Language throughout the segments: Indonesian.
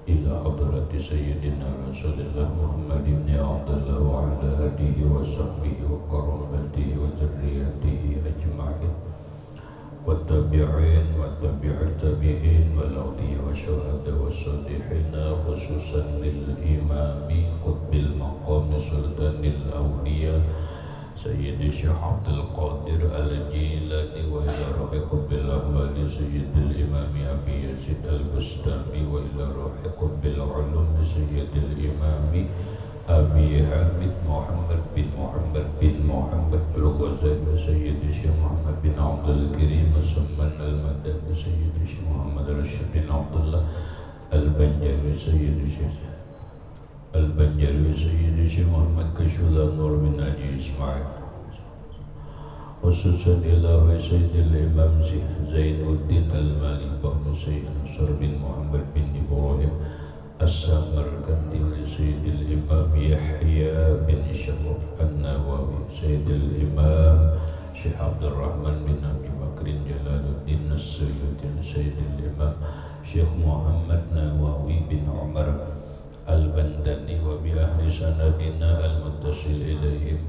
إلى حضرة سيدنا رسول الله محمد بن عبد الله وعلى آله وصحبه وقرابته وذريته أجمعين والتابعين وتابع التابعين والأولياء والشهداء والصالحين خصوصا للإمام قطب المقام سلطان الأولياء سيد الشيخ عبد القادر الجيلاني وإلى روح قطب الأحوال سيد الإمام أبي يزيد البستامي وإلى روح قطب العلوم سيد الإمام أبي حامد محمد بن محمد الغزالي سيد الشيخ محمد بن عبد الكريم السمان المدني سيد الشيخ محمد رشيد بن عبد الله البنجاري سيد الشيخ البنجاري سيد الشيخ محمد كشولا نور بن حجي إسماعيل خصوصا إلى سيد الإمام زين الدين المالك بن سيد نصر بن محمد بن إبراهيم السمرقندي لسيد الإمام يحيى بن شرف النووي سيد الإمام شيخ عبد الرحمن بن أبي بكر جلال الدين السيوطي سيد الإمام شيخ محمد نووي بن عمر البندني وبأهل سندنا المتصل إليهم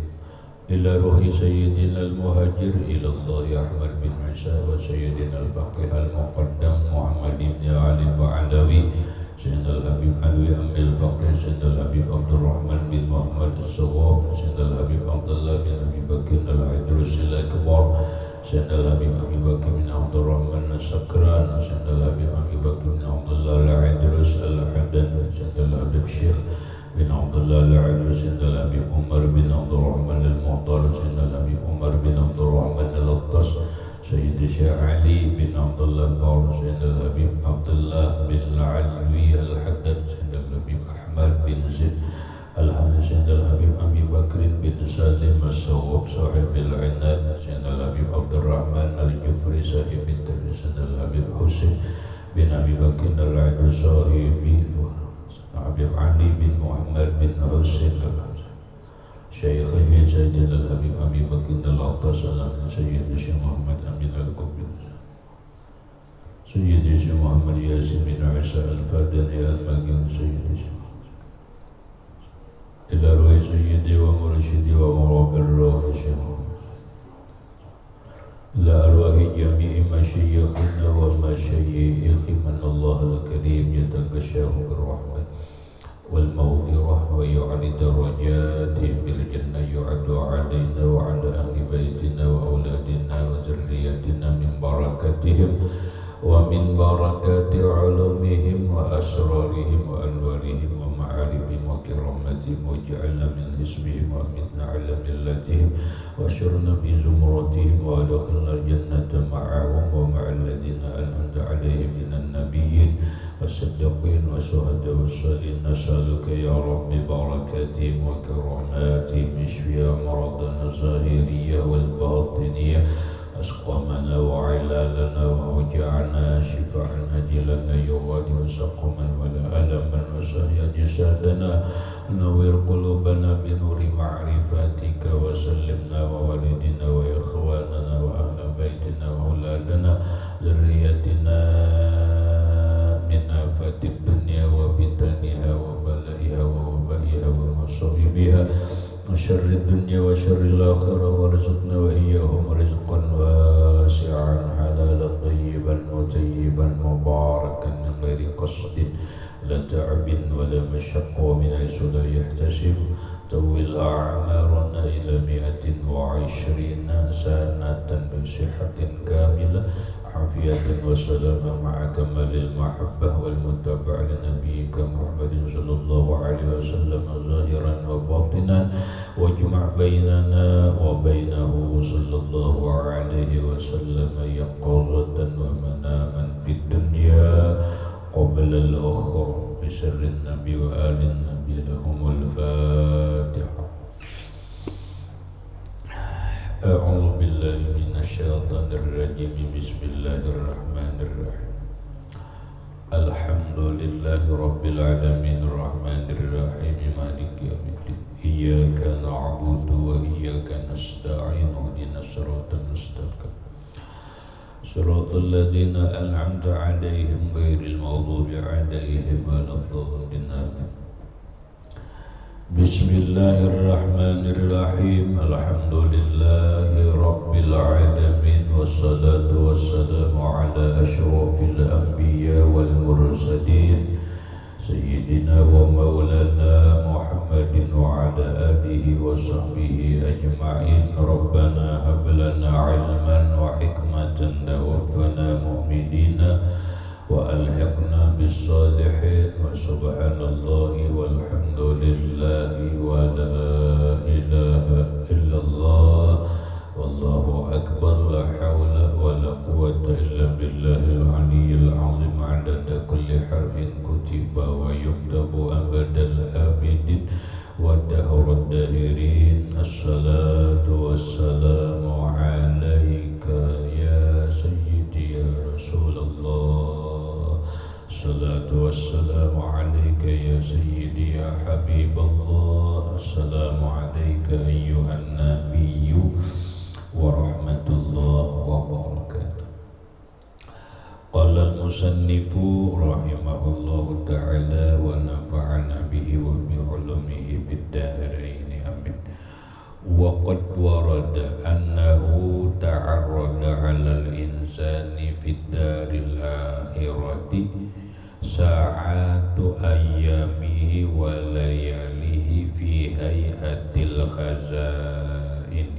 إلى روح سيدنا المهاجر إلى الله أحمد بن عيسى وسيدنا الفقيه المقدم محمد بن علي البعلوي سيدنا الحبيب علوي أم الفقيه سيدنا الحبيب عبد الرحمن بن محمد الصواب سيدنا الحبيب عبد الله بن أبي بكر العيدروسي الأكبر سيدنا الحبيب أبي بكر بن عبد الرحمن السكران سيدنا الحبيب أبي بكر بن عبد الله العيدروس الحدن سيدنا الحبيب شيخ بن عبد الله العيدروس سيدنا الحبيب عمر بن عبد الرحمن المعطل سيدنا الحبيب عمر بن عبد الرحمن الأطس سيد الشيخ علي بن عبد الله البار سيدنا الحبيب عبد الله بن العلوي الحدد سيدنا الحبيب أحمد بن زيد الحمد سيدنا الحبيب أبي بكر بن سالم الصواب صاحب العناد سيدنا الحبيب عبد الرحمن الجفري صاحب التربية سيدنا الحبيب حسين بن أبي بكر العيد صاحبي الحبيب علي بن محمد بن حسين شيخه سيدنا الحبيب أبي بكر العطاس سيد الشيخ محمد أمين القبي سيد الشيخ محمد ياسين بن عيسى الفادني المجين سيد الشيخ إلى روح سيدي ومرشدي ومراب الروح شيخ إلى أرواح جميع مشايخنا ومشايخ من الله الكريم يتغشاه بالرحمة والمغفرة ويعلي درجاتهم بالجنة يعد علينا وعلى أهل بيتنا وأولادنا وذريتنا من بركاتهم ومن بركات علومهم وأسرارهم وأنوارهم ومعارفهم وكرامتهم واجعلنا من حزبهم وأمتنا على ملتهم واشرنا بزمرتهم وادخلنا الجنة معهم ومع الذين أنعمت عليهم من النبيين والصديقين والشهداء والصالحين نسألك يا رب بركاتهم وكراماتهم اشفي أمراضنا الظاهرية والباطنية أسقامنا وعلالنا وأوجاعنا شفاء أجلنا يغادر سقما ولا ألما وسهيا جسادنا نوّر قلوبنا بنور معرفتك وسلمنا ووالدنا وإخواننا وأهل بيتنا وأولادنا ذريتنا من آفات الدنيا وفتنها وبلائها ووبائها ومصائبها وشر الدنيا وشر الآخرة وارزقنا وإياهم رزقا واسعا حلالا طيبا وطيبا مباركا من غير قصد لا تعب ولا مشقة ومن حيث لا يحتسب طول أعمارنا إلى 120 سنة بصحة كاملة عافية وسلامة مع كمال المحبة والمتابعة لنبيك محمد صلى الله عليه وسلم ظاهرا وباطنا واجمع بيننا وبينه صلى الله عليه وسلم يقظة ومناما في الدنيا قبل الأخرى بسر النبي وآل النبي لهم الفاتحة. أعوذ بالله من الشيطان الرجيم بسم الله الرحمن الرحيم الحمد لله رب العالمين الرحمن الرحيم مالك يوم الدين إياك نعبد وإياك نستعين اهدنا الصراط المستقيم صراط الذين أنعمت عليهم غير المغضوب عليهم ولا الضالين آمين. بسم الله الرحمن الرحيم. الحمد لله رب العالمين، والصلاة والسلام على أشرف الأنبياء والمرسلين سيدنا ومولانا محمد وعلى آله وصحبه أجمعين. ربنا هب لنا علما وحكمة توفنا مؤمنين وألحقنا بالصالحين. وسبحان الله والحمد لله ولا إله إلا الله والله أكبر. لا حول ولا قوة إلا بالله العلي العظيم. عدد كل حرف كتب ويكتب أبد الآبدين ودهر الداهرين. الصلاة والسلام عليك يا سيدي يا رسول الله. الصلاة والسلام عليك يا سيدي يا حبيب الله. السلام عليك أيها النبي ورحمة الله وبركاته. قال المصنف رحمه الله تعالى ونفعنا به وبعلومه بالدارين آمين. وقد ورد أنه تعرض على الإنسان في الدار الآخرة ساعات أيامه ولياليه في هيئة الخزائن.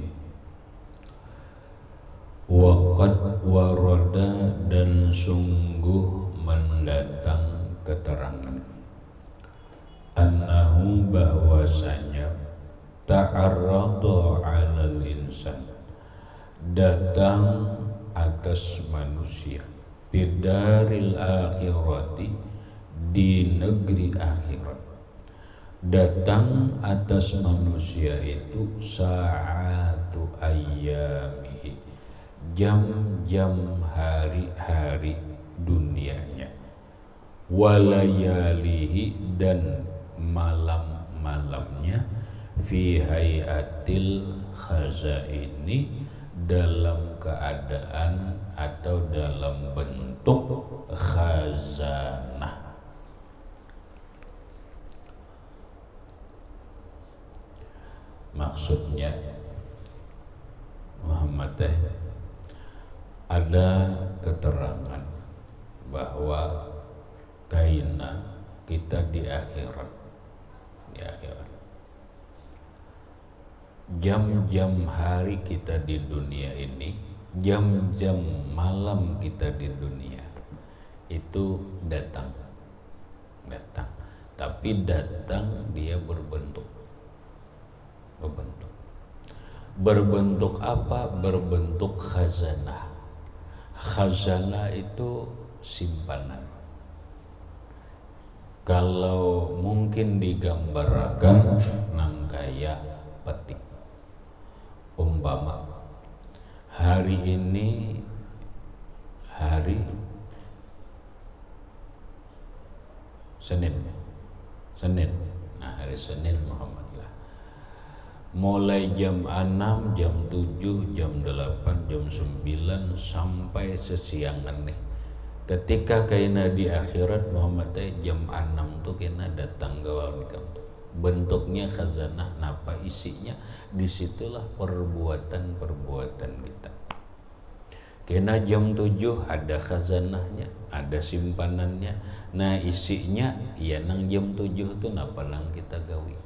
Waqad warada, dan sungguh mendatang keterangan, annahu bahwasanya ta'arrada 'alal insan, datang atas manusia, bidaril akhirati, di negeri akhirat. Datang atas manusia itu sa'atu ayyamihi, jam-jam hari-hari dunianya, walayalihi, dan malam-malamnya, fi hayatil khazaini, dalam keadaan atau dalam bentuk khazanah. Maksudnya Muhammad ada keterangan bahwa kaina kita di akhirat, jam-jam hari kita di dunia ini, jam-jam malam kita di dunia itu datang, tapi datang dia berbentuk apa? Berbentuk khazanah. Khazanah itu simpanan. Kalau mungkin digambarkan nang kaya petik, umpama hari ini hari Senin. Nah, hari Senin Muhammad lah. Mulai jam 6, jam 7, jam 8, jam 9 sampai sesiangan nih. Ketika kaina di akhirat Muhammad jam 6 tuh kena datang gawal nikam. Bentuknya khazanah, napa isinya? Disitulah perbuatan-perbuatan kita. Kena jam 7 ada khazanahnya, ada simpanannya. Nah isinya ya nang jam 7 tuh napa nang kita gawi.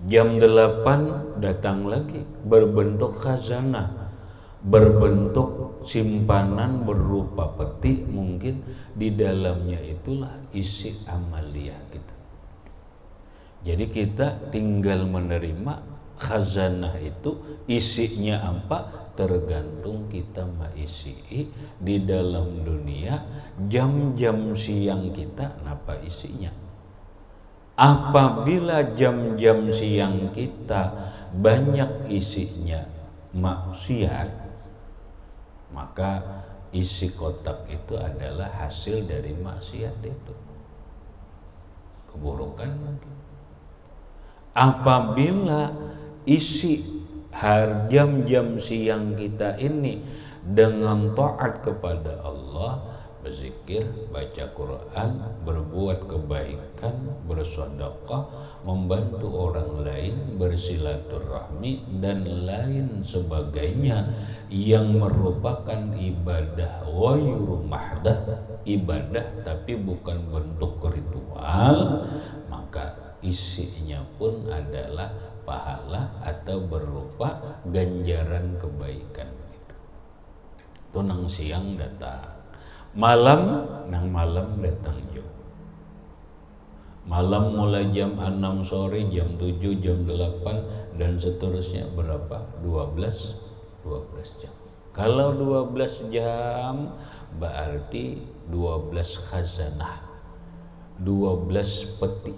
Jam 8 datang lagi berbentuk khazanah, berbentuk simpanan berupa peti, mungkin di dalamnya itulah isi amaliyah kita. Jadi kita tinggal menerima khazanah itu, isinya apa tergantung kita mengisi di dalam dunia. Jam-jam siang kita napa isinya. Apabila jam-jam siang kita banyak isinya maksiat, maka isi kotak itu adalah hasil dari maksiat itu, keburukan mungkin. Apabila isi jam-jam siang kita ini dengan taat kepada Allah, berzikir, baca Quran, berbuat kebaikan, bersedekah, membantu orang lain, bersilaturahmi dan lain sebagainya yang merupakan ibadah ghairu mahdah, ibadah tapi bukan bentuk ritual, maka isinya pun adalah pahala atau berupa ganjaran kebaikan. Itu nang siang datang, malam datang jo. Malam mulai jam 6 sore, jam 7, jam 8 dan seterusnya berapa? 12 jam. Kalau 12 jam berarti 12 khazanah, 12 peti.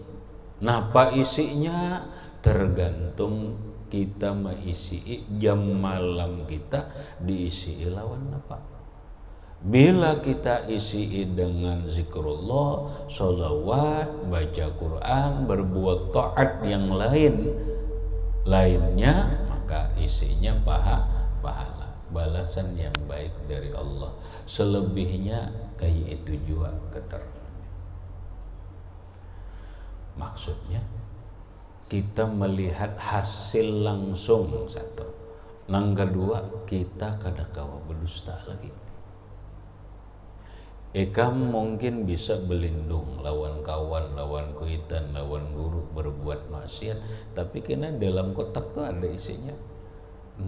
Napa isinya? Tergantung kita mengisi jam malam kita diisi lawan apa. Bila kita isi dengan zikrullah, sholawat, baca Quran, berbuat taat yang lainnya, maka isinya pahala, balasan yang baik dari Allah. Selebihnya kayak itu juga maksudnya kita melihat hasil langsung satu. Yang kedua, kita kadang-kala berdusta lagi. Ekam mungkin bisa berlindung lawan kawan, lawan kuitan, lawan guru berbuat maksiat, tapi kena dalam kotak tuh ada isinya.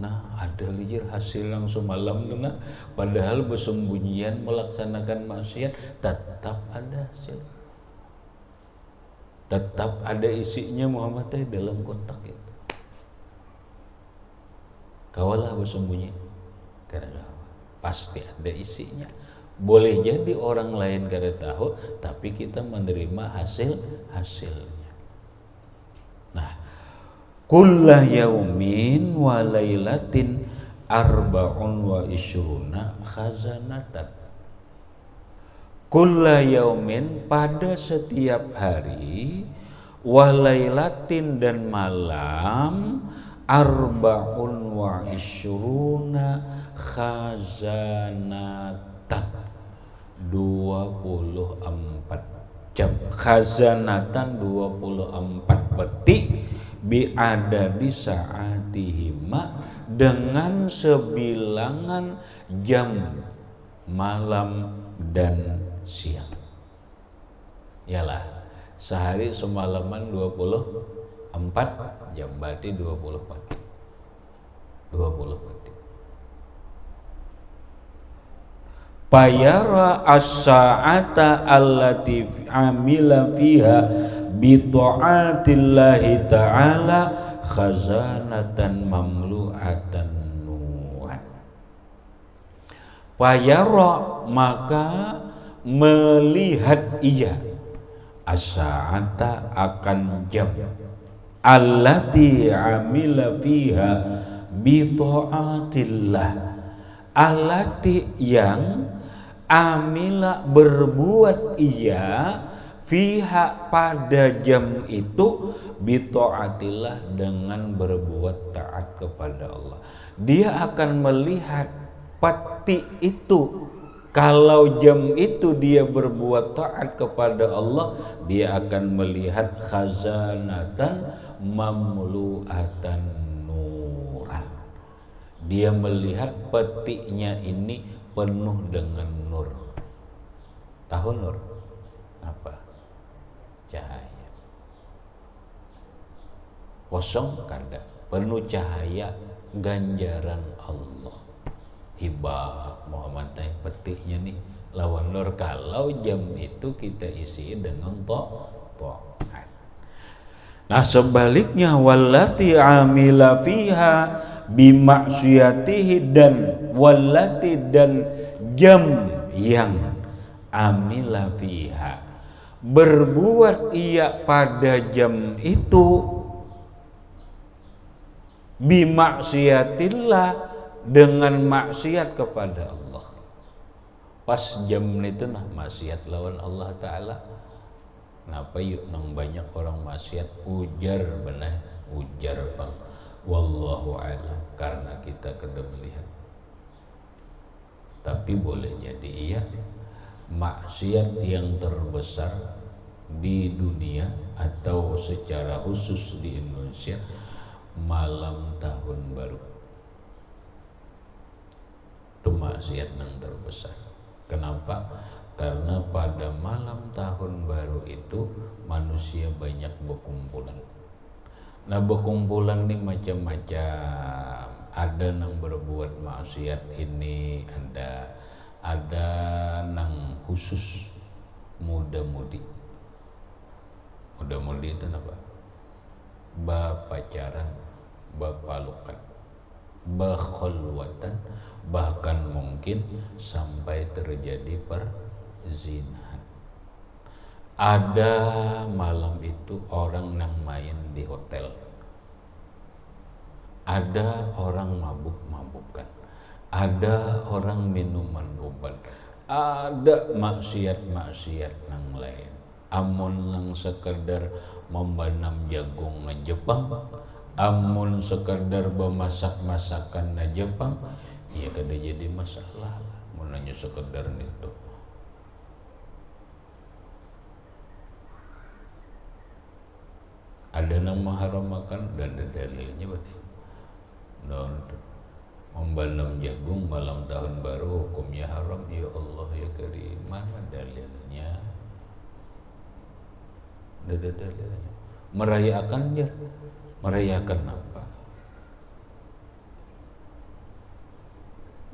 Nah, ada lijir hasil langsung malam tuh nah, padahal bersembunyian melaksanakan maksiat, tetap ada hasil. Tetap ada isinya Muhammad dalam kotak itu. Kawalah bersembunyi, karena pasti ada isinya. Boleh jadi orang lain kada tahu, tapi kita menerima hasilnya. Nah, kulla yaumin wa lailatin arba'un wa ishruna khazanatan. Kulla yaumin, pada setiap hari, walailatin dan malam, arba'un wa ishruna khazanatan, 24 jam. Khazanatan 24 peti, bi'adadi sa'atihima, dengan sebilangan jam malam dan siang. Yalah, sehari semalaman 24 jam, berarti 20 pagi. 20 pagi. Fayara as-sa'ata allati amila fiha bi ta'atillahi ta'ala khazanatan mamlu'atan nuran. Fayara, maka melihat ia, as-sa'ata akan jam, allati amila fiha bi ta'atillah, allati yang amila berbuat ia, fiha pada jam itu, bi ta'atillah dengan berbuat taat kepada Allah. Dia akan melihat peti itu. Kalau jam itu dia berbuat taat kepada Allah, dia akan melihat khazanatan mamlu'atan nuran. Dia melihat petinya ini penuh dengan nur. Tahu nur? Apa? Cahaya. Kosong kada, penuh cahaya ganjaran Allah. Hibah Muhammad naik petinya nih lawan nur. Kalau jam itu kita isi dengan taat. Nah sebaliknya, wallati amila fiha bimaksiyatihi, dan wallati dan jam yang amila fiha berbuat ia pada jam itu, bimaksiatillah dengan maksiat kepada Allah. Pas jam itu nah maksiat lawan Allah Ta'ala. Kenapa yuk nang banyak orang maksiat? Ujar benar, ujar bang. Wallahu a'lam, karena kita kada melihat. Tapi boleh jadi iya maksiat yang terbesar di dunia atau secara khusus di Indonesia malam tahun baru. Itu maksiat yang terbesar. Kenapa? Karena pada malam tahun baru itu manusia banyak berkumpulan. Nah, berkumpulan ini macam-macam. Ada yang berbuat maksiat ini, ada yang khusus muda-mudi. Muda-mudi itu apa? Bapacaran, bapalukan, bakhalwatan, bahkan mungkin sampai terjadi perzinahan. Ada malam itu orang yang main di hotel, ada orang mabuk-mabukan, ada orang minuman obat, ada maksiat-maksiat yang lain. Amun yang sekedar membanam jagung na Jepang, amun sekedar bemasak masakan na Jepang, ya kada jadi masalah lah. Munanya sekedar itu. Ada yang mengharamkan dan ada dalilnya berarti. Membanam jagung malam tahun baru hukumnya haram. Ya Allah ya Karim, mana dalilnya? Ada dalilnya. Merayakan ya, merayakan apa?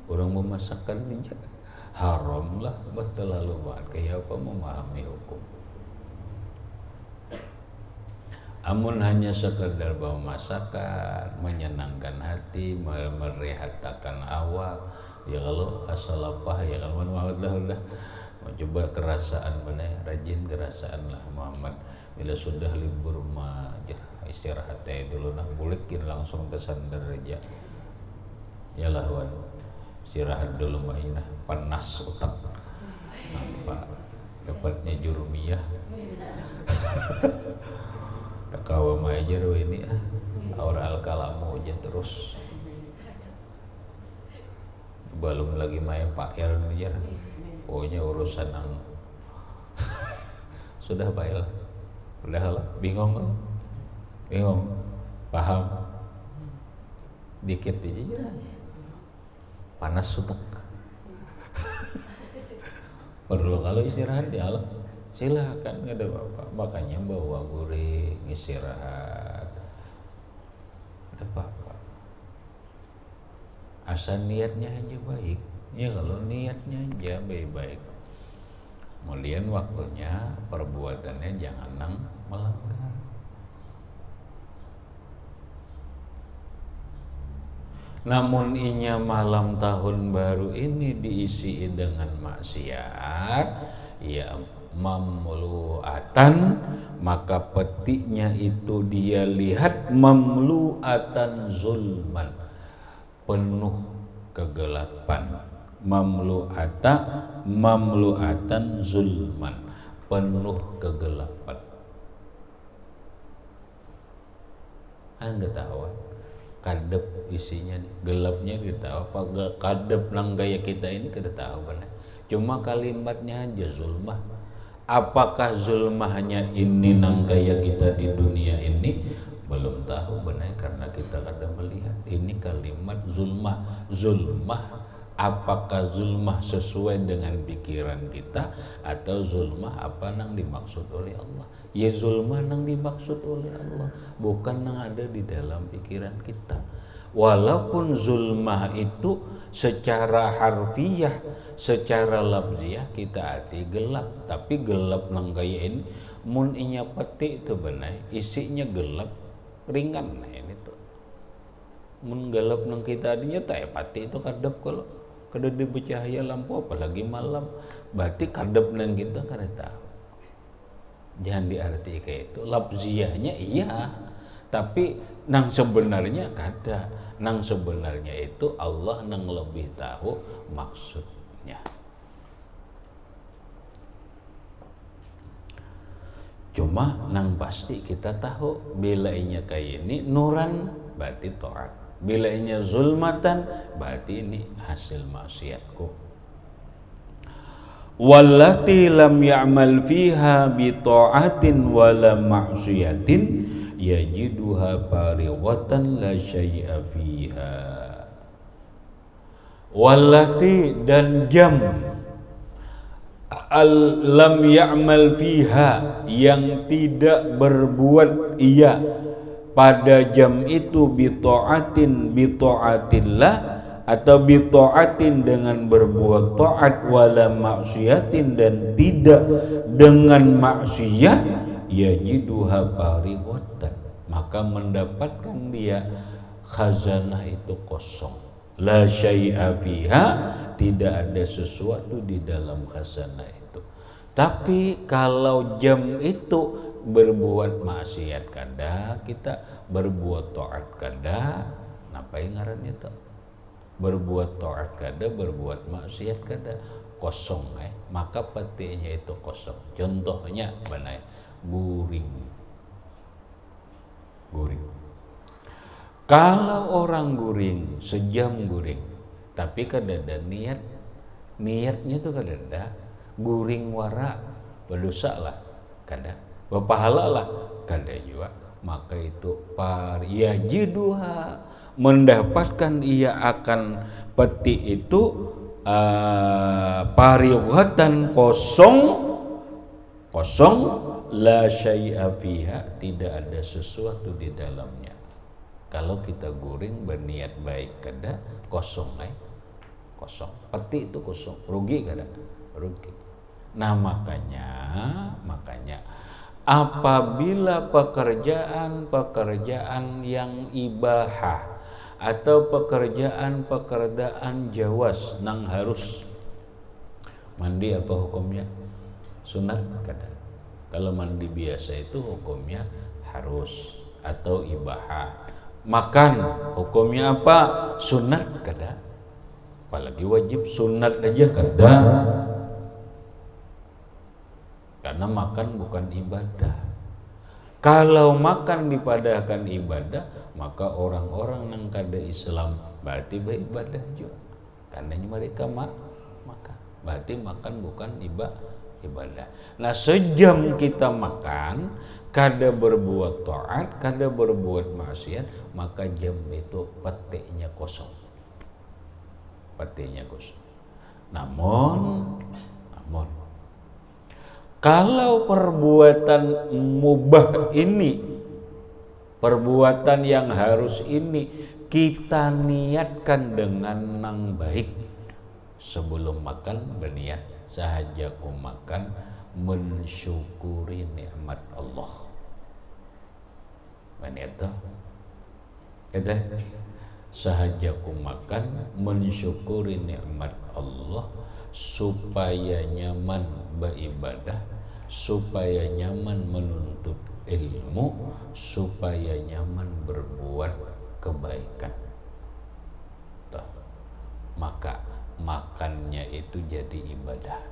Orang memasakkan dia haram lah, terlalu banget. Kayak apa memahami hukum? Amun hanya sekedar bawa masakan, menyenangkan hati, merehatkan awak, ya kalau asal apa ya kalau udah mau coba kerasaan mana, rajin kerasaan lah Muhammad. Bila sudah libur mah istirahat dulu nah, bulikin langsung tersandar aja. Ya lah wan, istirahat dulu mah ini panas otak. Nampak dapatnya jurumiyah. Kawa majer ini aura al-kalamu aja terus. Belum lagi main pakel aja. Pokoknya urusan yang sudah pakel. Udah lah, bingung kan? Bingung. Paham? Dikit aja. Panas sutek. Perlu kalau istirahat ya Allah. Silakan, nggak ada apa-apa. Makanya bawa guring, istirahat, ada apa-apa. Asal niatnya aja baik. Ya kalau niatnya aja baik-baik. Kemudian waktunya perbuatannya jangan nang melanggar. Namun inya malam tahun baru ini diisi dengan maksiat, ya mamluatan, maka petiknya itu dia lihat mamluatan zulman, penuh kegelapan. Mamluatan zulman, penuh kegelapan. Enggak tahu kadep isinya gelapnya kita apa kadep nang gaya kita ini kita tahu kan. Cuma kalimatnya aja zulmah. Apakah zulmahnya ini nang gaya kita di dunia ini? Belum tahu benar karena kita kada melihat ini kalimat zulmah. Zulmah, apakah zulmah sesuai dengan pikiran kita atau zulmah apa nang dimaksud oleh Allah? Ya zulmah nang dimaksud oleh Allah, bukan nang ada di dalam pikiran kita. Walaupun zulmah itu secara harfiah, secara lafziah kita arti gelap, tapi gelap nang kaya ini mun inya peti itu benar isinya gelap ringan. Nah ini tuh mun gelap nang kita adinya tak pati itu kadep kalau kada bercahaya lampu apalagi malam berarti kadep nang kita kada tahu. Jangan diarti kayak itu. Lafziahnya iya, tapi nang sebenarnya kada. Nang sebenarnya itu Allah nang lebih tahu maksudnya. Cuma nang pasti kita tahu bila inya kayak ini nuran berarti taat. Bila inya zulmatan berarti ini hasil maksiatku. wallati lam ya'mal fiha bi ta'atin wala ma'siyatin yajiduha farighatan la syai'a fiha. Wallati dan jam lam ya'mal fiha yang tidak berbuat ia pada jam itu bi ta'atillah atau bi ta'atin dengan berbuat taat wala maksiatin dan tidak dengan maksiat yajiduha farighatan maka mendapatkan dia khazanah itu kosong la syai'a fiha tidak ada sesuatu di dalam khazanah itu. Tapi kalau jam itu berbuat maksiat kada kita berbuat taat kada ngapain ngaran itu berbuat taat kada berbuat maksiat kada kosong maka petinya itu kosong. Contohnya mana guring kalau orang guring sejam guring tapi kada ada niatnya tuh kada ada guring wara berdosa lah kada berpahala lah kada juga maka itu yajiduha mendapatkan ia akan peti itu parighatan kosong la syai'a fiha tidak ada sesuatu di dalamnya. Kalau kita guring berniat baik kada kosong kosong peti itu kosong rugi kada rugi. Nah makanya apabila pekerjaan yang ibahah atau pekerjaan jawas nang harus mandi apa hukumnya sunat kada. Kalau mandi biasa itu hukumnya harus atau ibahah. Makan hukumnya apa sunat kada apalagi wajib sunat aja kada karena makan bukan ibadah. Kalau makan dipadahkan ibadah maka orang-orang yang kada Islam berarti beribadah juga karena mereka makan berarti makan bukan ibadah. Nah sejam kita makan kada berbuat taat kada berbuat maksiat maka jam itu petinya kosong. Namun kalau perbuatan mubah ini perbuatan yang harus ini kita niatkan dengan nang baik sebelum makan berniat sahaja ku makan mensyukuri nikmat Allah. Itu sahaja ku makan mensyukuri nikmat Allah supaya nyaman beribadah, supaya nyaman menuntut ilmu, supaya nyaman berbuat kebaikan. Maka makannya itu jadi ibadah.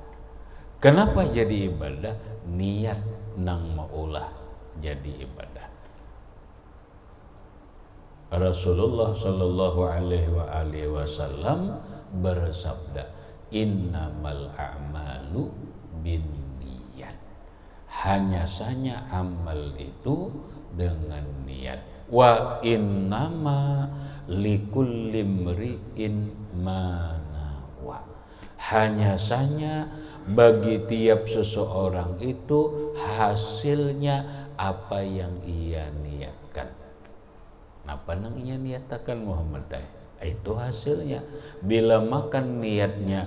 Kenapa jadi ibadah? Niat nang maulah jadi ibadah. Rasulullah sallallahu alaihi wasallam bersabda, innamal a'malu binniyat. Hanya saja amal itu dengan niat. Wa innama likulli imri'in ma nawa. Hanya saja bagi tiap seseorang itu hasilnya apa yang ia niatkan. Apa nang ia niatakan Muhammad? Itu hasilnya. Bila makan niatnya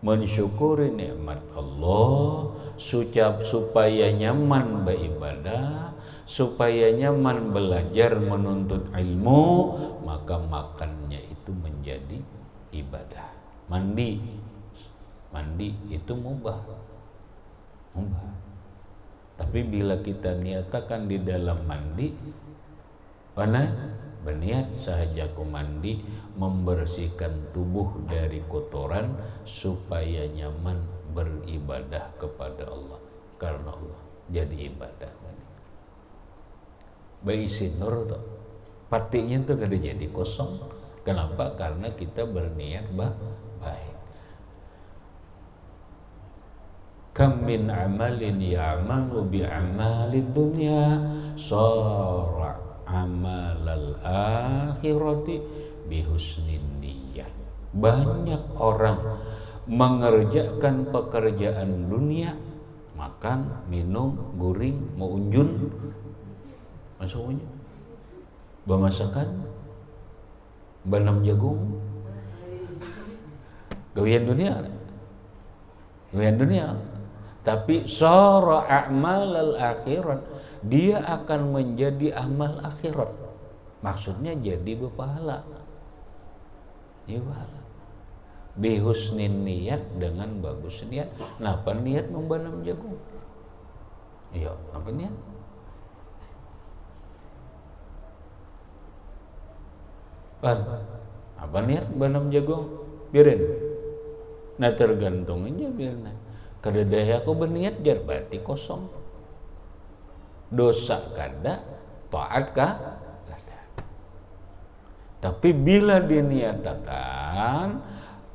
mensyukuri nikmat Allah, supaya nyaman beribadah, supaya nyaman belajar menuntut ilmu, maka makannya itu menjadi ibadah. Mandi itu mubah. Tapi bila kita niatakan di dalam mandi, berniat sahaja ku mandi membersihkan tubuh dari kotoran supaya nyaman beribadah kepada Allah karena Allah jadi ibadah. Baisi nur tuh patinya tuh kada jadi kosong. Kenapa? Karena kita berniat baik. Kam min amalin ya'malu bi'amalid dunya sara amalal akhirati bihusnin niyyah. Banyak orang mengerjakan pekerjaan dunia, makan, minum, guring, mau unjun, masuknya, bamasakan, banam jagung, gawian dunia. Tapi sara a'malal akhirat, dia akan menjadi amal akhirat. Maksudnya jadi berpahala. Iya pahala. Bihusnin niat, dengan bagus niat. Napa niat membanam jagung? Iya, napa niat? Apa niat banam jagung? Biarin. Nah tergantung aja biarin. Kadadaya aku berniat jar berarti kosong. Dosa kada, taat kada. Tapi bila diniatakan,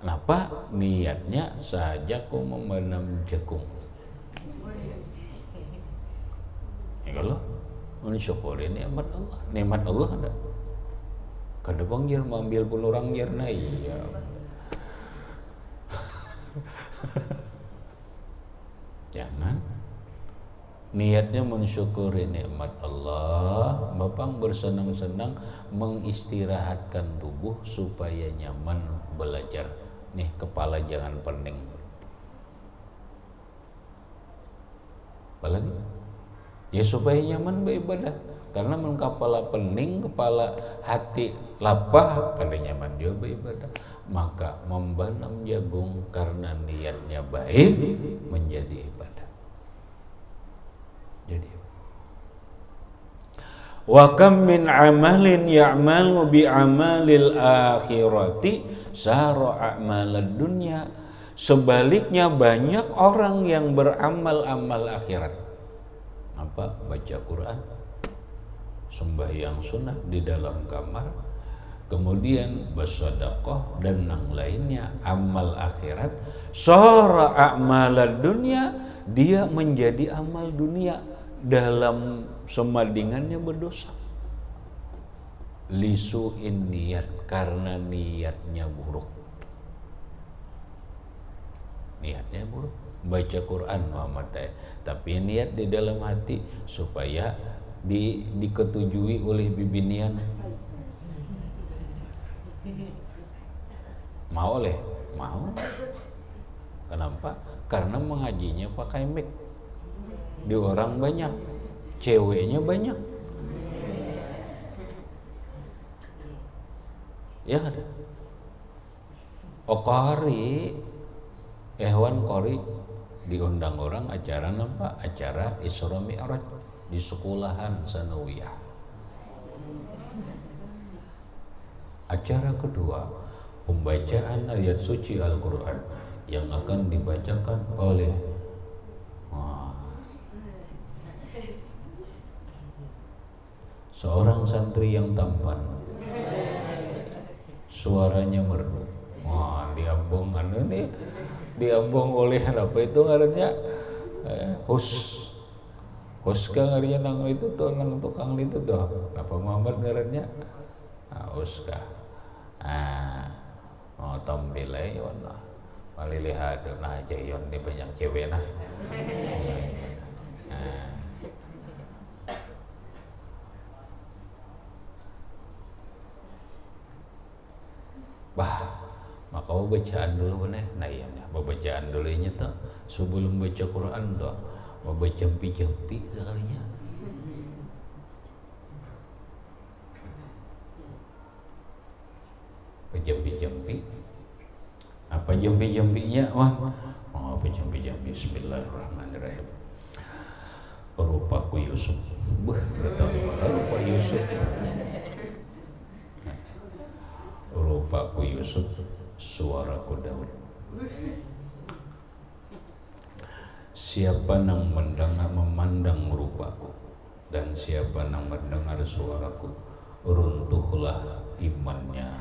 kenapa niatnya saja ku membanam jagung? Ya kalau mensyukuri nikmat Allah, nikmat Allah ada. Kada bang jar mengambil pun orang jar na iya. Jangan niatnya mensyukuri nikmat Allah, Bapak bersenang-senang mengistirahatkan tubuh supaya nyaman belajar. Nih kepala jangan pening. Apalagi? Ya supaya nyaman beribadah. Karena kepala pening, kepala hati lapah, kada nyaman juga beribadah. Maka membanam jagung karena niatnya baik menjadi ibadah. Jadi wa kam min amalin ya'malu bi amalil akhirati sara a'malad dunya. Sebaliknya banyak orang yang beramal amal akhirat. Apa? Baca Quran, sembahyang sunnah di dalam kamar, kemudian bersedekah dan yang lainnya amal akhirat. Sara a'malad dunya, dia menjadi amal dunia dalam semadingannya berdosa. Lisu'in niat, karena niatnya buruk. Niatnya buruk. Baca Quran Muhammad, tapi niat di dalam hati supaya diketujui oleh bibinian. Mau oleh? Mau. Kenapa? Karena mengajinya pakai mic. Di orang banyak, ceweknya banyak. Ya kan? Qari, hewan qari diundang orang acara apa? Acara Isra Mi'raj di sekolahan sanawiyah. Acara kedua, pembacaan ayat suci Al-Quran yang akan dibacakan oleh seorang santri yang tampan, suaranya merdu. Diambungkan ini, diambung oleh apa itu ngarannya? Huska ngarannya nang itu tuh, nang tukang itu tuh. Apa Muhammad ngarannya? Huska. Mau tampilai wallah. Malilihat nah jayon di banyak cewek nah. Maka bacaan dulu bener. Nah iya, bacaan dulu ini tuh sebelum baca Quran tuh, mau baca jampi-jampi sekalinya. Jampi-jampi. Apa jampi-jampinya? Apa jampi-jampi? Bismillahirrahmanirrahim. Rupaku Yusuf. Gak tahu dimana rupa Yusuf. Rupaku Yusuf, suaraku Daud. Siapa yang memandang rupaku dan siapa yang mendengar suaraku, runtuhlah imannya.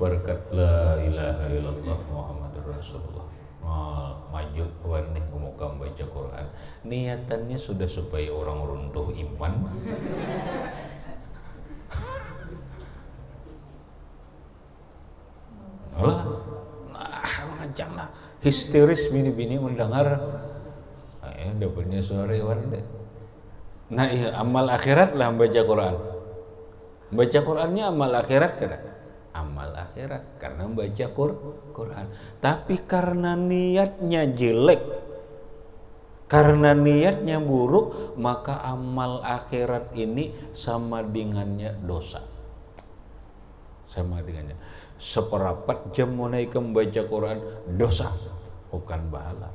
Berkat la ilaha illallah Rasulullah. Maju warni muka baca Quran. Niatannya sudah supaya orang runtuh iman. Allah, macam lah histeris bini-bini mendengar. Dapatnya suara Iwan deh. Nah iya, amal akhirat lah baca Quran. Baca Qurannya amal akhirat kan? Amal akhirat karena baca Quran. Tapi karena niatnya jelek, karena niatnya buruk, maka amal akhirat ini sama dengannya dosa. Sama dengannya. Seperapat jam menaikkan baca Quran dosa, bukan pahala.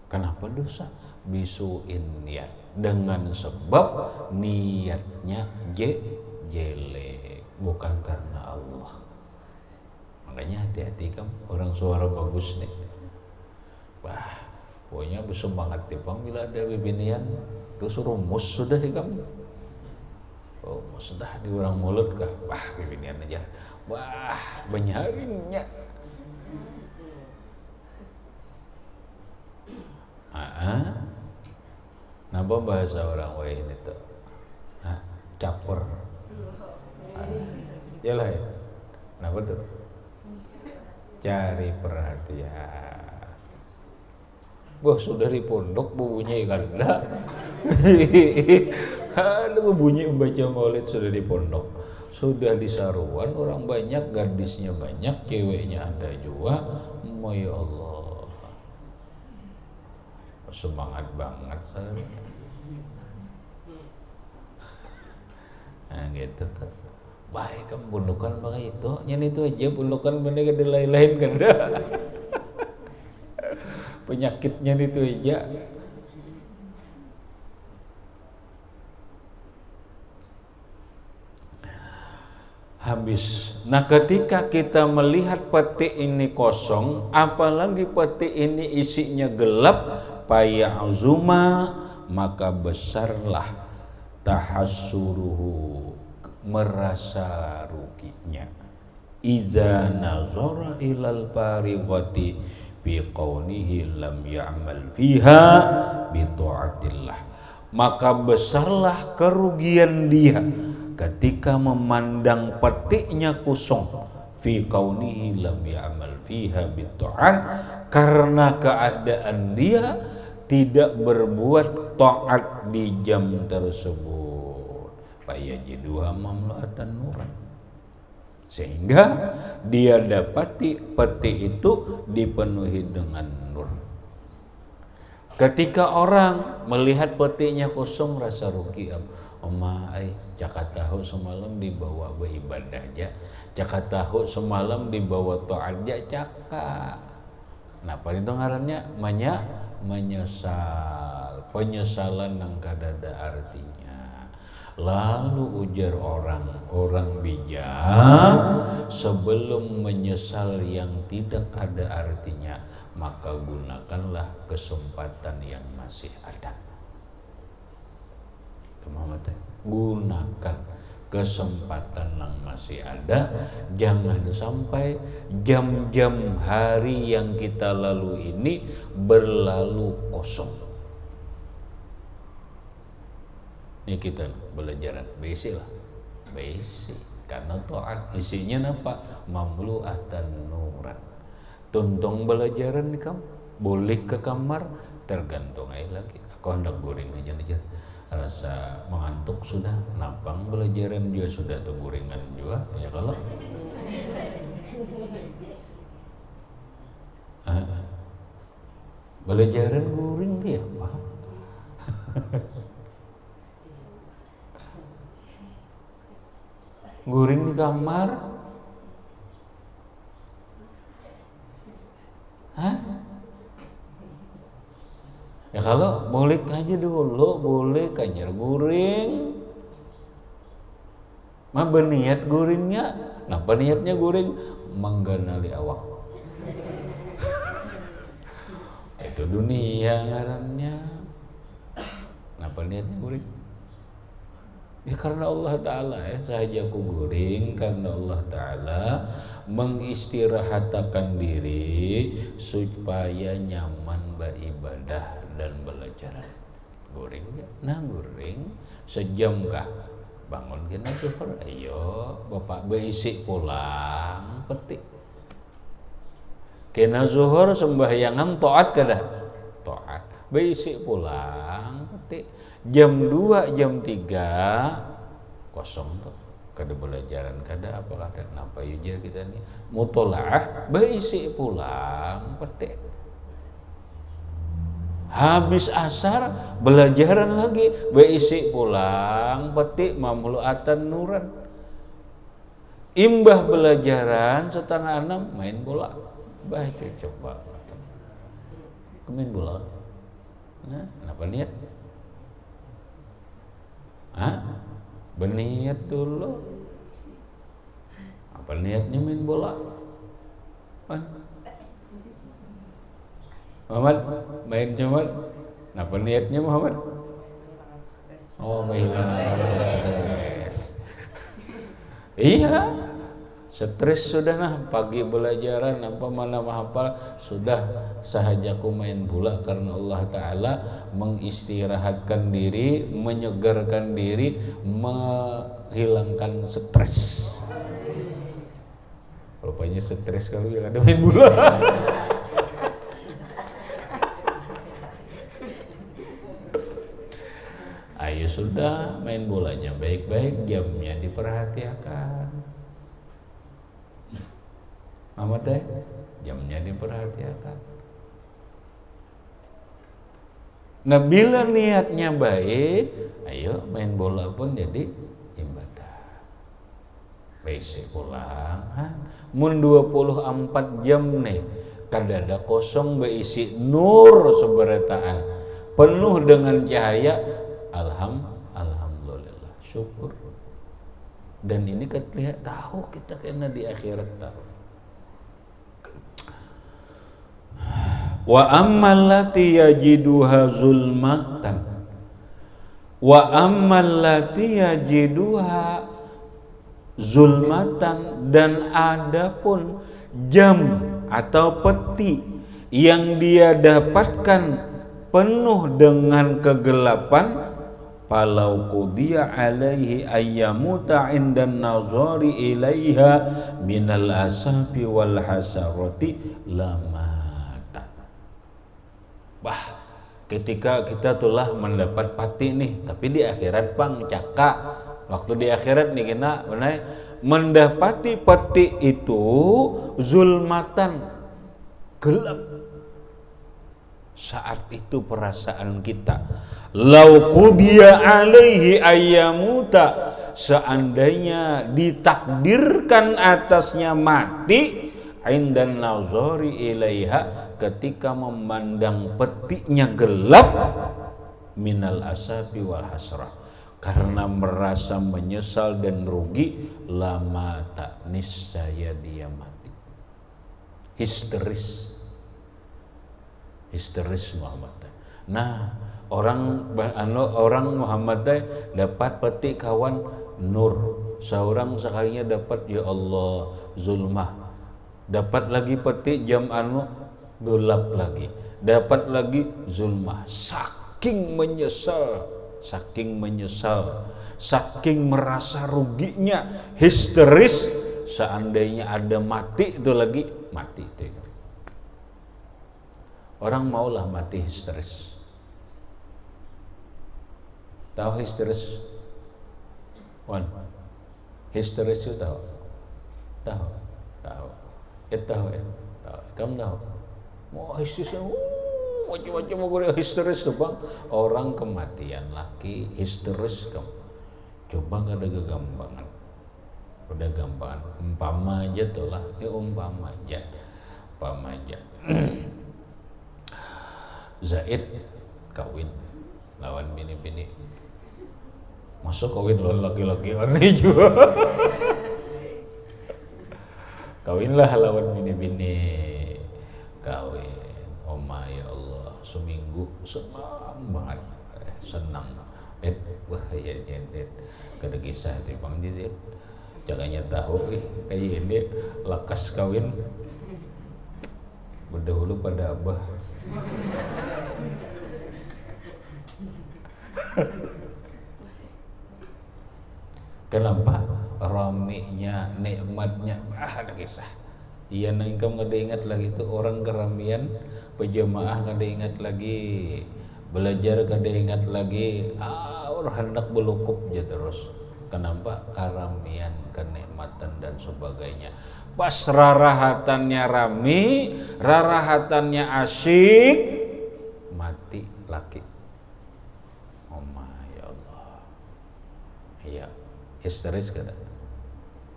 Kenapa dosa? Bisuin niat, dengan sebab niatnya jelek, bukan karena Allah. Makanya hati-hati kamu, orang suara bagus nih. Wah, pokoknya bersemangat tipang bila ada bibinian, terus rumus sudah di kamu. Oh, sudah di orang mulut kah? Wah, bibinian aja. Wah, banyarinnya. Napa bahasa orang wain itu? Caper. Yalah ya. Napa tuh? Cari perhatian. Wah, sudah di pondok bunyi ganda. Ada bunyi membaca maulid sudah di pondok. Sudah di saruan orang banyak, gadisnya banyak, ceweknya ada juga. Ya Allah. Semangat banget saya. Nah gitu tuh. Baik kamu bundukan pakai itu, nyen itu aja bundukan bener ke lain-lain kan dah. Penyakitnya itu aja. Habis. Nah ketika kita melihat peti ini kosong, apalagi peti ini isinya gelap, faya'zuma, maka besarlah tahassuruhu, merasa ruginya. Iza nazara ilal fariqati bi qawnihi lam ya'mal fiha bi ta'atillah, maka besarlah kerugian dia ketika memandang petiknya kosong, fi kaunihi lam ya'mal fiha bitta'at, karena keadaan dia tidak berbuat taat di jam tersebut. Fayajiduha mamlu'atan nuran, sehingga dia dapati peti itu dipenuhi dengan nur. Ketika orang melihat petinya kosong rasa rugi. Caka tahu semalam dibawa beribadah aja, caka tahu semalam dibawa taat aja caka. Kenapa itu ngarannya? Menyesal. Penyesalan yang kadada artinya. Lalu ujar orang bijak, sebelum menyesal yang tidak ada artinya, maka gunakanlah kesempatan yang masih ada. Gunakan kesempatan yang masih ada, jangan sampai jam-jam hari yang kita lalui ini berlalu kosong. Ini kita belajaran basic lah, basic, karena taat isinya apa? Mamlu'atan nuran. Tuntung belajaran nih kamu, boleh ke kamar, tergantung aja lagi. Aku hendak goreng aja. Rasa mengantuk sudah, napang belajaran juga sudah tuh gorengan juga ya kalau belajaran goreng dia apa? Goreng di kamar, ya kalau boleh aja dulu, boleh kanyer goreng. Mah berniat gorengnya, napa niatnya goreng? Mangganali awak. Itu dunia ngarannya. Napa niatnya goreng? Ya karena Allah Ta'ala ya sahaja ku guring karena Allah Ta'ala mengistirahatkan diri supaya nyaman beribadah dan belajar. Guring ya? Nah guring sejam kah? Bangun kena zuhur, ayo bapak beisi pulang petik. Kena zuhur sembahyangan toat kada? Toat. Beisi pulang petik. Jam 2, jam 3 kosong tuh. Kada belajaran, kada apa kada. Napa yujar kita nih? Mutolaah, beisi pulang petik. Habis asar belajaran lagi, beisi pulang petik mamluatan nuran. Imbah belajaran 5:30 main bola. Baik coba. Main bola. Nah, kenapa niat? Berniat dulu. Apa niatnya main bola? Muhammad main Muhammad. Apa niatnya Muhammad? Oh, menghilangkan stres. Iya, stres sudah nah pagi belajaran apa mana menghafal sudah sahajaku main bola karena Allah Ta'ala mengistirahatkan diri, menyegarkan diri, menghilangkan stres. Rupanya stres kalau yang ada main bola. Ayo sudah main bolanya baik-baik, jamnya diperhatikan. Amat deh, jamnya diperhatikan. Nah bila niatnya baik, ayo main bola pun jadi ibadah. Baik pulang, mun 24 jam nih, kadada kosong beisi nur seberataan, penuh dengan cahaya, alhamdulillah, syukur. Dan ini kan lihat tahu kita kena di akhirat tahu. Wa ammal lati yajiduha zulmatan wa ammal lati yajiduha zulmatan, dan adapun jam atau peti yang dia dapatkan penuh dengan kegelapan, falau qudiya alaihi ayyamuta indan nazari ilaiha minal asafi wal hasarati lama. Bah, ketika kita telah mendapat pati nih, tapi di akhirat bang caka, waktu di akhirat nih kita mendapati peti itu zulmatan, gelap. Saat itu perasaan kita, lau qudiya alaihi ayyamuta, seandainya ditakdirkan atasnya mati, indan nazari ilaiha, ketika memandang petinya gelap, minal asabi wal hasrah, karena merasa menyesal dan rugi, lama tak niscaya dia mati. Histeris Muhammad. Nah, orang Muhammad dapat peti kawan nur, seorang sekalinya dapat ya Allah zulmah, dapat lagi peti jam gelap lagi, dapat lagi zulmah. Saking menyesal, saking merasa ruginya, histeris. Seandainya ada mati itu lagi, mati itu. Orang maulah mati histeris. Tahu histeris? Wan, histeris itu tahu? Tahu. Kamu tahu? Mau histeris, macam-macam mau histeris tuh bang. Orang kematian laki histeris kamu. Coba nggak ada kegampangan. Udah gampangan. Umpama aja tuh lah. Ini umpama aja. Zaid kawin lawan bini-bini. Masuk kawin lawan laki-laki aneh juga. Kawinlah lawan bini-bini. Kawin, oh my Allah, seminggu senang banget, senang. Wah ya nyedet kada kisah ti Bang Jizit jangannya tahu kayak ini lekas kawin berdahulu pada abah. Kenapa? Raminya, nikmatnya, ada kisah. Iya nang kamu kada ingat lagi tuh orang keramian, pejamaah kada ingat lagi, belajar kada ingat lagi, orang hendak belukup aja terus. Kenapa? Keramian, kenikmatan dan sebagainya. Pas rarahatannya rami, rarahatannya asyik, mati laki. Oh my Allah. Iya. Histeris kada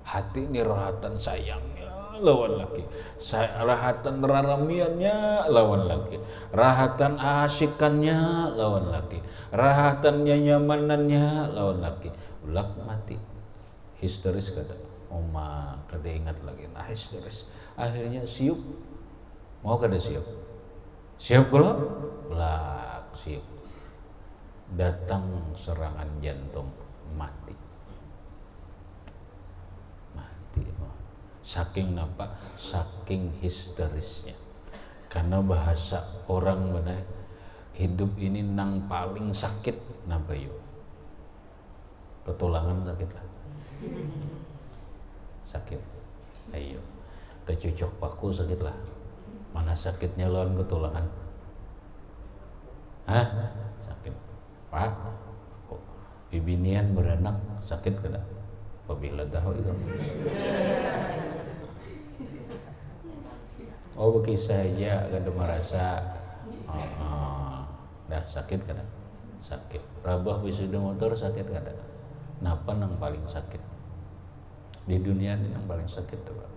hati ini rahatan sayangnya lawan laki, rahatan raramiannya lawan laki, rahatan asyikannya lawan laki, rahatannya nyamanannya lawan laki, ulak mati. Histeris kada oma kada ingat lagi, nah histeris akhirnya siup, mau kada siup kalau ulak siup, datang serangan jantung, mati. Saking apa? Saking histerisnya. Karena bahasa orang mana hidup ini nang paling sakit napa yuk? Ketulangan sakit lah. Sakit. Ayo. Kecucuk paku sakit lah. Mana sakitnya lawan ketulangan? Hah? Sakit. Pak. Bibinian beranak sakit kada? Apabila tahu itu. Oh begitu saja kada merasa dah sakit kada? Sakit. Rabah wisuda motor sakit kada? Napa nang paling sakit? Di dunia ini nang paling sakit tuh, Pak.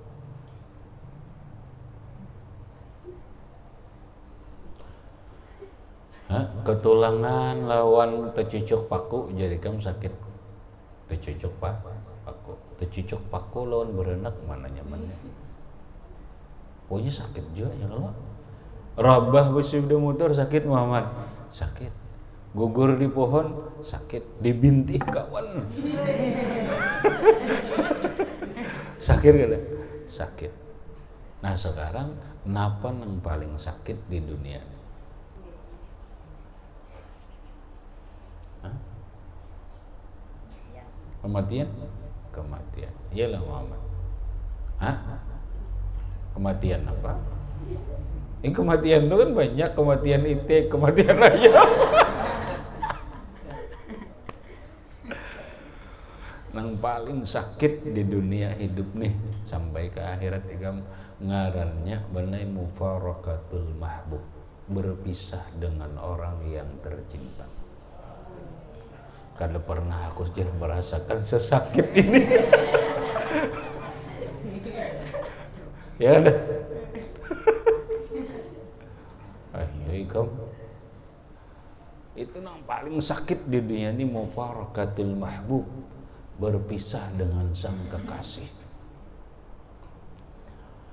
Ketulangan lawan tercucuk paku jadi kamu sakit. Tercucuk paku. Tercucuk paku lawan berenak mana nyamannya? Pokoknya sakit juga ya kalau. Rabah wisuda motor sakit Muhammad. Sakit. Gugur di pohon sakit. Dibintih kawan. Sakit kada? Sakit. Nah sekarang napa yang paling sakit di dunia? Kematian? Kematian. Iyalah Muhammad. Kematian apa? Kematian itu kan banyak, kematian itik, kematian ayam. Yang paling sakit di dunia hidup nih sampai ke akhirat juga ngarannya benai mufaraqatul mahbub, berpisah dengan orang yang tercinta. Kada pernah aku merasakan sesakit ini. Ya ada. Ayo itu yang paling sakit di dunia ini mufaraqatul mahbub, berpisah dengan sang kekasih.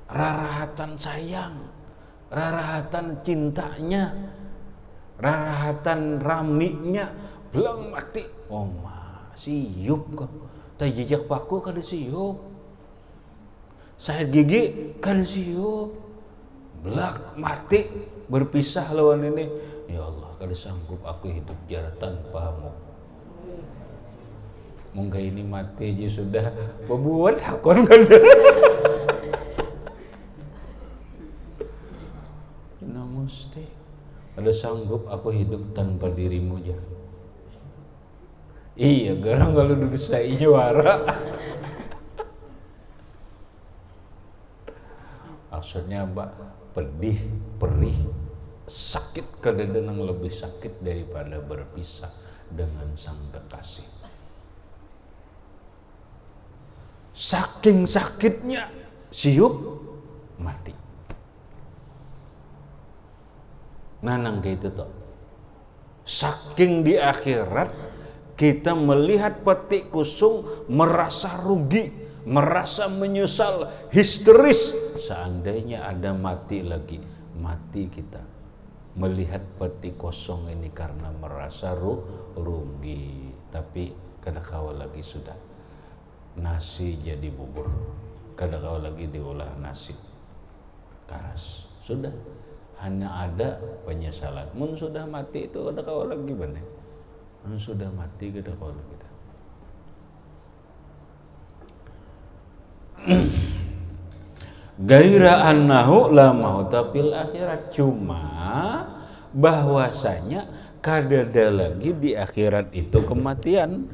Rarahatan sayang, rarahatan cintanya, rarahatan raminya belang mati. Oh siup kok. Tak jejak paku kada siup. Saya gigi kada siup. Belak mati berpisah lawan ini. Ya Allah, kada sanggup aku hidup jara tanpamu. Mungkin ini mati aja sudah membuat hakon kada. Nah mesti kada sanggup aku hidup tanpa dirimu aja. Iya, garang kalau duduk saya juara. Maksudnya Mbak, pedih, perih, sakit kadang-kadang lebih sakit daripada berpisah dengan sang kekasih. Saking sakitnya siup mati. Nanang gitu toh. Saking di akhirat kita melihat petik kusung merasa rugi, merasa menyesal, histeris. Seandainya ada mati lagi, mati kita. melihat peti kosong ini karena merasa rugi, tapi kada kawa lagi sudah nasi jadi bubur, kada kawa lagi diolah nasi karas, sudah hanya ada penyesalan. Mun sudah mati itu kada kawa lagi benar. Mun sudah mati kada kawa lagi. Gaira annahu la mauta fil akhirat, cuma bahwasanya kadada lagi di akhirat itu kematian.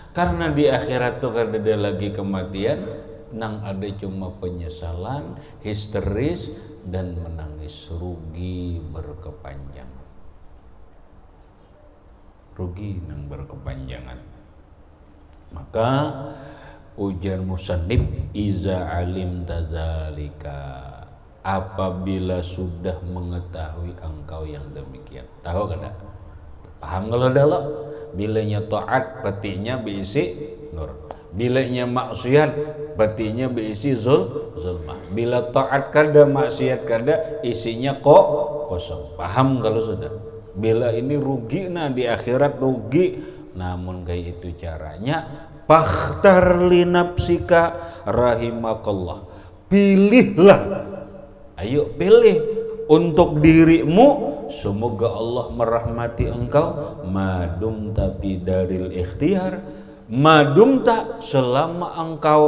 Karena di akhirat tuh kadada lagi kematian, nang ada cuma penyesalan, histeris dan menangis, rugi berkepanjangan. Rugi nang berkepanjangan. Maka ujar musannif, iza alim tazalika, apabila sudah mengetahui engkau yang demikian. Tahu kada? Paham kalau dalam bilanya taat petinya berisi nur, bilanya maksiat petinya berisi zulmah. Bila taat kada, maksiat kada, isinya kosong. Paham kalau sudah? Bila ini rugi, nah di akhirat rugi. Namun kayak itu caranya, fakhtar li nafsika rahimakallah, pilihlah, ayo pilih untuk dirimu, semoga Allah merahmati engkau, madum tapi daril ikhtiar, madum tak selama engkau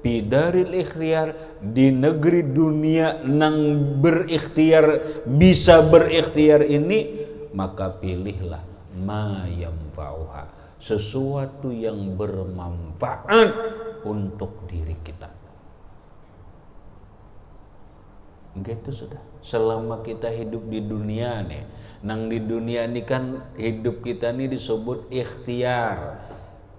bidaril ikhtiar, di negeri dunia nang berikhtiar, bisa berikhtiar ini, maka pilihlah ma yanfa'uha, sesuatu yang bermanfaat untuk diri kita. Gitu sudah. Selama kita hidup di dunia nih, nang di dunia ini kan hidup kita nih disebut ikhtiar.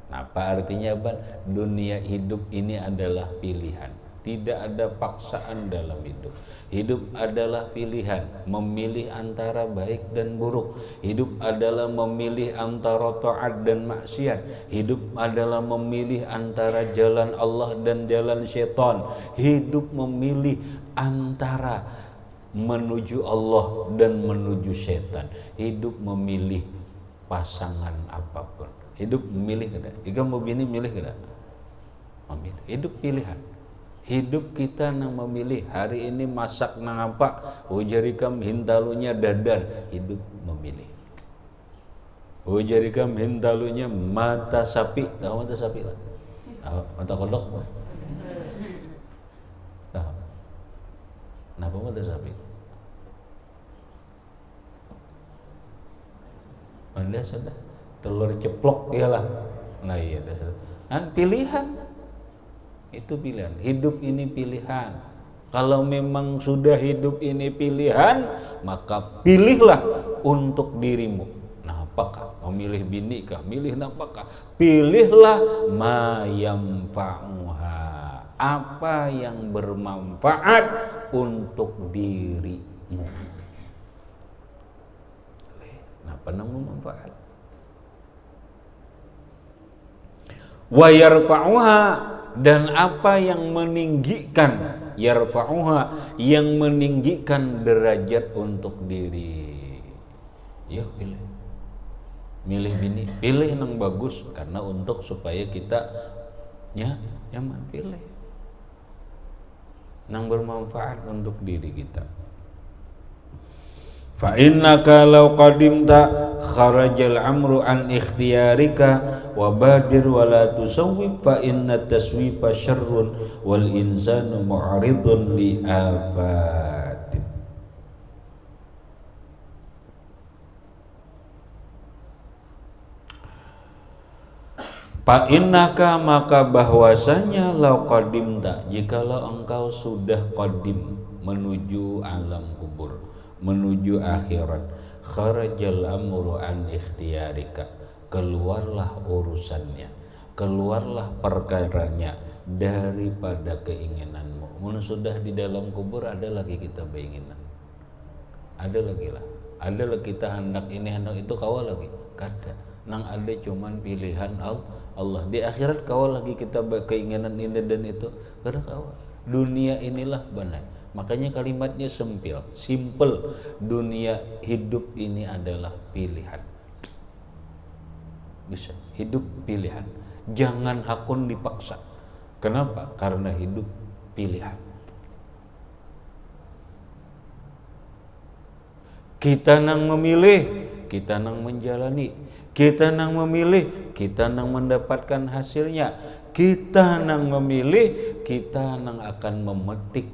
Apa artinya Bang? Dunia hidup ini adalah pilihan. Tidak ada paksaan dalam hidup. Hidup adalah pilihan, memilih antara baik dan buruk. Hidup adalah memilih antara taat dan maksiat. Hidup adalah memilih antara jalan Allah dan jalan syaitan. Hidup memilih antara menuju Allah dan menuju syaitan. Hidup memilih pasangan apapun. Hidup memilih kada? Jika mau bini milih kada? Memilih. Hidup pilihan. Hidup kita nang memilih hari ini masak nang apa, ujarikam hintalunya dadar, hidup memilih. Ujarikam hintalunya mata sapi, tahu mata sapi lah, mata kodok, tahu? Kenapa mata sapi? Anda sudah telur ceplok iyalah, nah iya dah, kan pilihan. Itu pilihan. Hidup ini pilihan. Kalau memang sudah hidup ini pilihan, maka pilihlah untuk dirimu. Nah, apakah memilih bini kah? Milih apakah? Pilihlah ma yanfa'uha, apa yang bermanfaat untuk dirimu. Nah, apa yang bermanfaat? Wa yarfa'uha, dan apa yang meninggikan, yarfa'uha, yang meninggikan derajat untuk diri. Ya pilih, milih bini, pilih yang bagus, karena untuk supaya kita nyaman, pilih yang bermanfaat untuk diri kita. Fa innaka law qadimta kharajal amru an ikhtiyarika wa badir wa la tusawwif fa inna taswifa syarrun wal insanu mu'ridun li afat. Fa innaka, maka bahwasanya law qadimta, jikalau engkau sudah qadim menuju alam kubur, menuju akhirat, kharajal amru an ikhtiyarika, keluarlah urusannya, keluarlah perkaranya daripada keinginanmu. Mun sudah di dalam kubur, ada lagi kita keinginan, ada lagi lah, ada lagi kita hendak ini hendak itu, kawal lagi kada, nang ada cuman pilihan Allah. Di akhirat kawal lagi kita keinginan ini dan itu, kada kawal. Dunia inilah benar, Makanya kalimatnya simple. Dunia hidup ini adalah pilihan. Bisa, hidup pilihan. Jangan hakun dipaksa. Kenapa? Karena hidup pilihan. Kita nang memilih, kita nang menjalani. Kita nang memilih, kita nang mendapatkan hasilnya. Kita nang memilih, kita nang akan memetik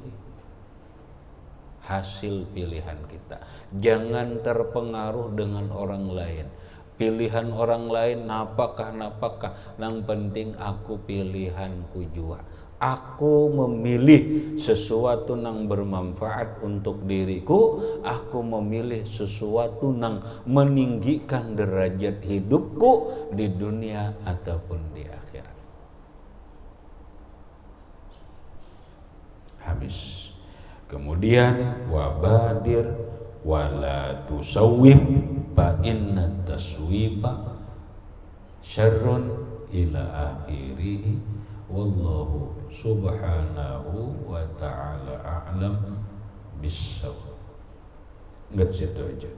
hasil pilihan kita. Jangan terpengaruh dengan orang lain. Pilihan orang lain napakah, yang penting aku pilihanku jua. Aku memilih sesuatu yang bermanfaat untuk diriku. Aku memilih sesuatu yang meninggikan derajat hidupku di dunia ataupun di akhirat. Habis. Kemudian wabadir wala tusawwib fa inna taswiba syarrun ila akhirih wallahu subhanahu wa ta'ala a'lam bissawab. Enggak situ aja.